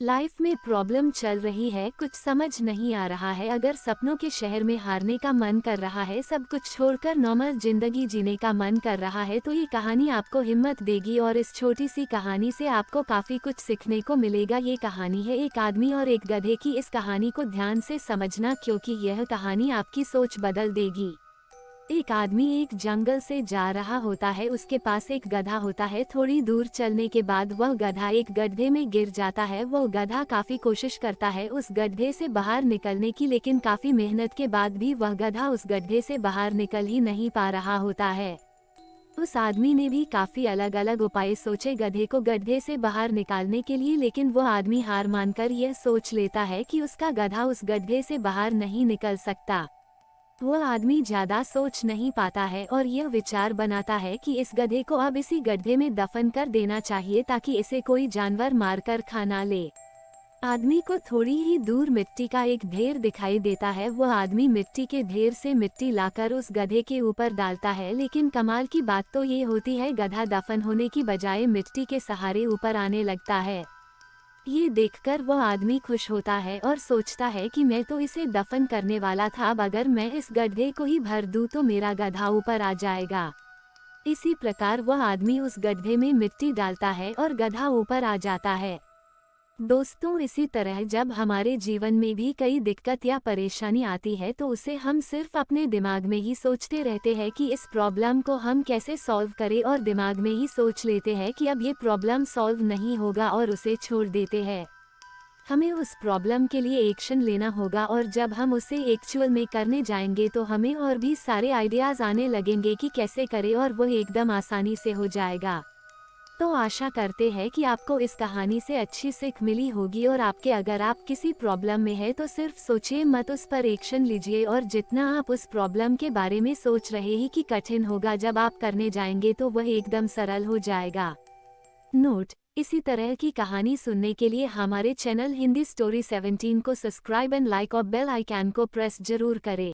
Life में problem चल रही है, कुछ समझ नहीं आ रहा है। अगर सपनों के शहर में हारने का मन कर रहा है, सब कुछ छोड़कर नॉर्मल जिंदगी जीने का मन कर रहा है, तो ये कहानी आपको हिम्मत देगी और इस छोटी सी कहानी से आपको काफी कुछ सीखने को मिलेगा। ये कहानी है एक आदमी और एक गधे की। इस कहानी को ध्यान से समझना क्योंकि यह कहानी आपकी सोच बदल देगी। एक आदमी एक जंगल से जा रहा होता है, उसके पास एक गधा होता है। थोड़ी दूर चलने के बाद वह गधा एक गड्ढे में गिर जाता है। वह गधा काफी कोशिश करता है उस गड्ढे से बाहर निकलने की, लेकिन काफी मेहनत के बाद भी वह गधा उस गड्ढे से बाहर निकल ही नहीं पा रहा होता है। उस आदमी ने भी काफी अलग अलग उपाय सोचे गधे को गड्ढे से बाहर निकालने के लिए, लेकिन वह आदमी हार मानकर यह सोच लेता है कि उसका गधा उस गड्ढे से बाहर नहीं निकल सकता। वह आदमी ज्यादा सोच नहीं पाता है और यह विचार बनाता है कि इस गधे को अब इसी गड्ढे में दफन कर देना चाहिए ताकि इसे कोई जानवर मारकर खा ना ले। आदमी को थोड़ी ही दूर मिट्टी का एक ढेर दिखाई देता है। वह आदमी मिट्टी के ढेर से मिट्टी लाकर उस गधे के ऊपर डालता है, लेकिन कमाल की बात तो ये होती है, गधा दफन होने की बजाय मिट्टी के सहारे ऊपर आने लगता है। ये देखकर वह आदमी खुश होता है और सोचता है कि मैं तो इसे दफन करने वाला था, अब अगर मैं इस गड्ढे को ही भर दूं तो मेरा गधा ऊपर आ जाएगा। इसी प्रकार वह आदमी उस गड्ढे में मिट्टी डालता है और गधा ऊपर आ जाता है। दोस्तों, इसी तरह जब हमारे जीवन में भी कई दिक्कत या परेशानी आती है तो उसे हम सिर्फ अपने दिमाग में ही सोचते रहते हैं कि इस प्रॉब्लम को हम कैसे सॉल्व करें, और दिमाग में ही सोच लेते हैं कि अब ये प्रॉब्लम सॉल्व नहीं होगा और उसे छोड़ देते हैं। हमें उस प्रॉब्लम के लिए एक्शन लेना होगा और जब हम उसे एक्चुअल में करने जाएंगे तो हमें और भी सारे आइडियाज आने लगेंगे कि कैसे करें, और वह एकदम आसानी से हो जाएगा। तो आशा करते हैं कि आपको इस कहानी से अच्छी सीख मिली होगी और अगर आप किसी प्रॉब्लम में है तो सिर्फ सोचिए मत, उस पर एक्शन लीजिए। और जितना आप उस प्रॉब्लम के बारे में सोच रहे हैं कि कठिन होगा, जब आप करने जाएंगे तो वह एकदम सरल हो जाएगा। नोट: इसी तरह की कहानी सुनने के लिए हमारे चैनल हिंदी स्टोरी 17 को सब्सक्राइब एंड लाइक और बेल आइकन को प्रेस जरूर करें।